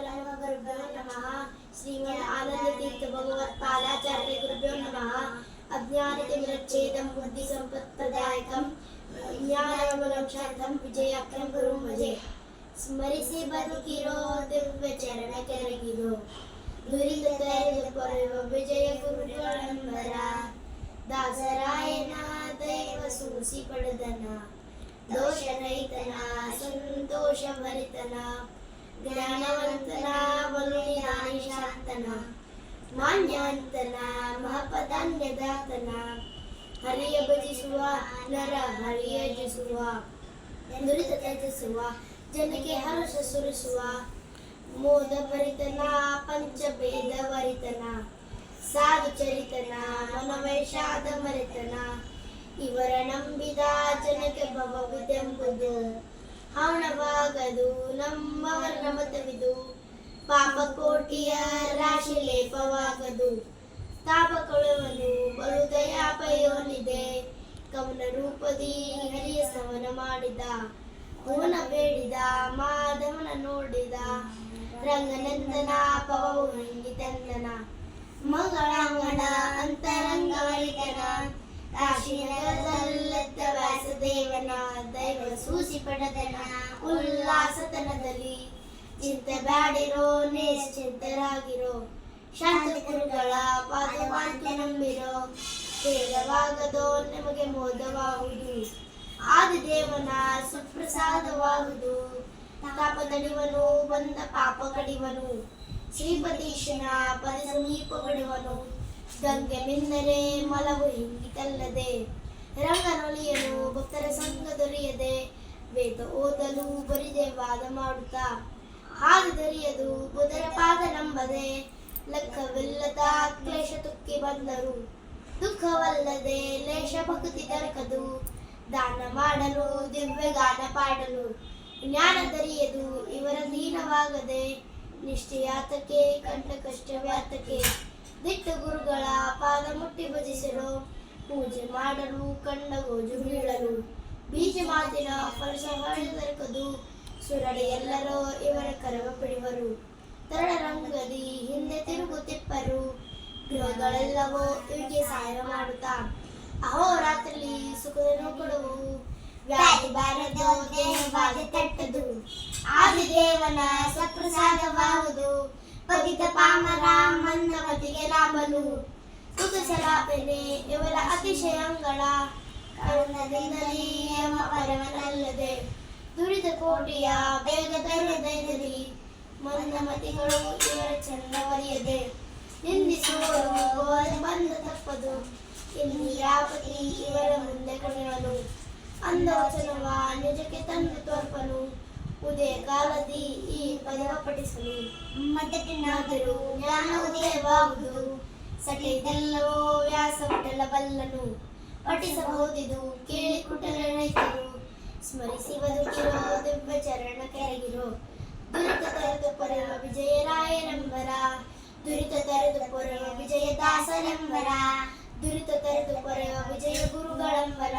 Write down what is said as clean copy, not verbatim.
परमगुरुभ्यो नमः। श्रीमद् आनंद तीर्थ भगवत्पादाचार्य गुरुभ्यो नमः। अज्ञानतिमिरच्छेदं बुद्धिसम्पत्प्रदायकं ज्ञानमोक्षार्थं विजयाख्यं गुरुं भजे। ಸ್ಮರಿಸಿ ಬದುಕಿರೋ ದಿವ್ಯ ಚರಣ ಕೆರಗಿರೋ ದುರಿತ ತೊರೆದು ವಿಜಯ ಗುರುಗಳಂಬರ ದಾಸರಾಯನ ದೈವ ಸೂಸಿ ಪಡೆದನ ದೋಷರಹಿತನ ಸಂತೋಷ ಭರಿತನ ಜ್ಞಾನವಂತನ ಬಲುನಿಧಾನಿ ಶಾಂತನ ಮಾನ್ಯವಂತನ ಮಹಾಪದಾನ್ಯದಾತನ ಹರಿಯ ಭಜಿಸುವ ನರ ಹರಿಯ ಜಯಿಸುವ ದುರಿತ ತ್ಯಜಿಸುವ ಜನಕ್ಕೆ ಹರ್ಷ ಸುರಿಸುವ ಮೋದ ಭರಿತನ ಪಂಚಭೇದ ವರಿತನ ಸಾಧು ಚರಿತನ ಮನವೈಷಾದ ಮರಿತನ ಇವರ ನಂಬಿದ ಜನಕ್ಕೆ ಭವವಿದೆಂಬುದು ಹವಣವಾಗದು ನಮ್ಮವರ ನಮತವಿದು ಪಾಪ ಕೋಟಿಯ ರಾಶಿ ಲೇಪವಾಗದು ತಾಪ ಕೊಳುವನು ಬಲು ದಯಾಪಯೋನಿದೆ ಕವನ ರೂಪದಿ ಹರಿಯ ಸ್ತವನ ಮಾಡಿದ ಭುವನ ಬೇಡಿದ ಮಾಧವನ ನೋಡಿದ ರಂಗನಂದನ ಪವವು ಹಿಂಗಿತಂದನ ಮಗಳಂಗನ ಅಂತರಂಗವರಿತನ ಕಾಶಿನಗರದಲ್ಲೆದ್ದ ವ್ಯಾಸದೇವನ ದೈವ ಸೂಸಿ ಪಡೆದನ ಉಲ್ಲಾಸತನದಲ್ಲಿ ಚಿಂತೆ ಬ್ಯಾಡಿರೋ ನಿಶ್ಚಿಂತರಾಗಿರೋ ಶಾಂತ ಗುರುಗಳ ಪಾದವಾಂತಿ ನಂಬಿರೋ ಭೇದವಾಗದೋ ನಿಮಗೆ ಮೋದವಾಗುವುದು ಆದಿದೇವನ ಸುಪ್ರಸಾದವಾಗುವುದು ತಾಪ ತಡಿವನು ಬಂದ ಪಾಪ ಕಡಿವನು ಶ್ರೀಪತೀಶನ ಪದ ಸಮೀಪ ಪಡೆವನು ಗಂಗೆ ಮಿಂದರೆ ಮಲವು ಹಿಂಗಿತಲ್ಲದೆ ರಂಗನೊಲಿಯನು ಭಕ್ತರ ಸಂಘ ದೊರೆಯದೆ ವೇದ ಓದಲು ಬರಿದೆ ವಾದ ಮಾಡುತ್ತಾ ಹಾದು ದೊರೆಯದು ಬುಧರ ಪಾದ ನಂಬದೆ ಲೆಕ್ಕವಿಲ್ಲದ ಕ್ಲೇಶ ತುಕ್ಕಿ ಬಂದರು ದುಃಖವಲ್ಲದೆ ಲೇಷ ಭಕ್ತಿ ದೊರಕದು ದಾನ ಮಾಡಲು ದಿವ್ಯ ಗಾನ ಪಾಡಲು ಜ್ಞಾನ ದೊರೆಯದು ಇವರ ದೀನವಾಗದೆ ನಿಷ್ಠೆಯಾತಕ್ಕೆ ಕಂಠ ಕಷ್ಟವ್ಯಾತಕ್ಕೆ ದಿಟ್ಟ ಗುರುಗಳ ಪಾದ ಮುಟ್ಟಿ ಭಜಿಸಲು ಪೂಜೆ ಮಾಡಲು ಕಂಡ ಗೋಜು ಬೀಳಲು ಬೀಜ ಮಾತಿನ ಫಲಸ ದೊರಕದು ಸುರಡಿ ಎಲ್ಲರೂ ಇವರ ಕರವ ಪಿಡಿವರು ತರಳ ರಂಗದಿ ಹಿಂದೆ ತಿರುಗುತ್ತಿಪ್ಪರು ಗೃಹಗಳೆಲ್ಲವೋ ಇವರಿಗೆ ಸಹಾಯ ಮಾಡುತ್ತಾ ಅಹೋರಾತ್ರಿ ಸುಖವನ್ನು ಕೊಡುವು ವ್ಯಾಧಿ ಬಾರದು ದೇಹ ಬಾಧೆ ತಟ್ಟದು ಆದಿದೇವನ ಸಪ್ರಸಾದವಾಗುವುದು ಪತಿತ ಪಾಮರ ಮಂದಮತಿಗೆ ಲಾಭನು ಸುಖಸಲಾಪನೆ ಇವರ ಅತಿಶಯಂಗಳ ಕರುಣದಿಂದಲೇ ಪರವನಲ್ಲದೆ ದುರಿತ ಕೋಟಿಯ ಬೇಗ ಧೈರ್ಯದಲ್ಲಿ ಮಂದಮತಿಗಳು ಇವರ ಚಂದವರಿಯದೆ ನಿಂದಿಸುವರು ಬಂದ ತಪ್ಪದು ಇಲ್ಲಿ ಯಾವತಿ ಇವರ ಮುಂದೆ ಕುಣಿಯಲು ಅಂದವಚನವ ನಿಜಕ್ಕೆ ತಂದು ತೋರ್ಪನು ಉದಯ ಕಾಲದಿ ಈ ಪದವ ಪಠಿಸಲು ಮದ್ದಟಿನಾದರೂ ಜ್ಞಾನ ಉದಯವಾಗುವುದು ಸಟೆದೆಲ್ಲವೋ ವ್ಯಾಸ ವಿಠಲ ಬಲ್ಲನು ಪಠಿಸಬಹುದಿದು ಕೇಳಿ ಕುಟಲನೈತರು ಸ್ಮರಿಸಿ ಬದುಕಿರೋ ದಿವ್ಯ ಚರಣ ಕೆರಗಿರೋ ದುರಿತ ತರೆದು ಪೊರೆವ ವಿಜಯರಾಯನಂಬರ ದುರಿತ ತರೆದು ಪೊರೆವ ವಿಜಯ ದಾಸನಂಬರ ದುರಿತ ತರೆದು ಪೊರೆವ ವಿಜಯ ಗುರುಗಳಂಬರ